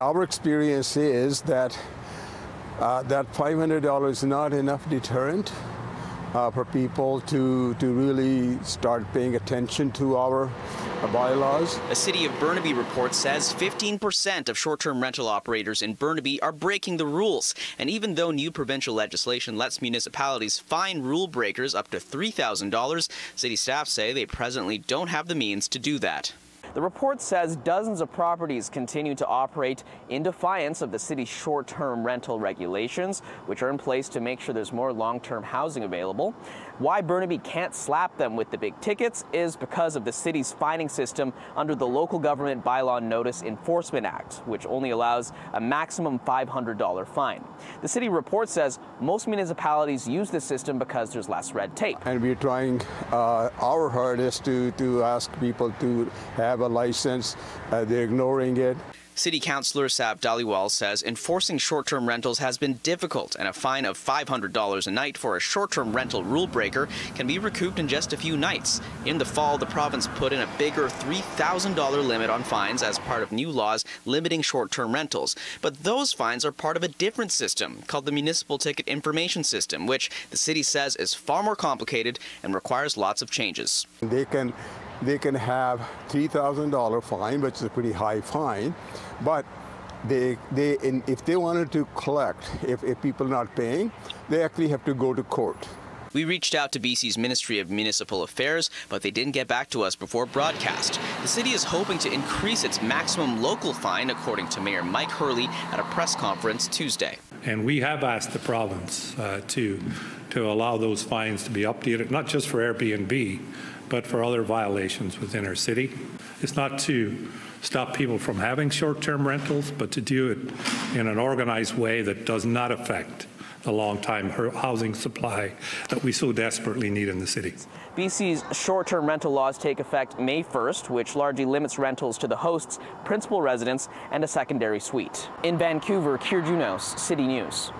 Our experience is that that $500 is not enough deterrent for people to really start paying attention to our bylaws. A City of Burnaby report says 15% of short-term rental operators in Burnaby are breaking the rules. And even though new provincial legislation lets municipalities fine rule breakers up to $3,000, city staff say they presently don't have the means to do that. The report says dozens of properties continue to operate in defiance of the city's short-term rental regulations, which are in place to make sure there's more long-term housing available. Why Burnaby can't slap them with the big tickets is because of the city's fining system under the Local Government Bylaw Notice Enforcement Act, which only allows a maximum $500 fine. The city report says most municipalities use this system because there's less red tape. And we're trying our hardest to ask people to have a license. They're ignoring it. City Councillor Sab Dhaliwal says enforcing short-term rentals has been difficult, and a fine of $500 a night for a short-term rental rule breaker can be recouped in just a few nights. In the fall, the province put in a bigger $3,000 limit on fines as part of new laws limiting short-term rentals. But those fines are part of a different system called the Municipal Ticket Information System, which the city says is far more complicated and requires lots of changes. They can have $3,000 fine, which is a pretty high fine, but if they wanted to collect, if people are not paying, they actually have to go to court. We reached out to BC's Ministry of Municipal Affairs, but they didn't get back to us before broadcast. The city is hoping to increase its maximum local fine, according to Mayor Mike Hurley at a press conference Tuesday. And we have asked the province to allow those fines to be updated, not just for Airbnb, but for other violations within our city. It's not to stop people from having short-term rentals, but to do it in an organized way that does not affect the long-time housing supply that we so desperately need in the city. BC's short-term rental laws take effect May 1st, which largely limits rentals to the host's principal residence and a secondary suite. In Vancouver, Kier Junos, City News.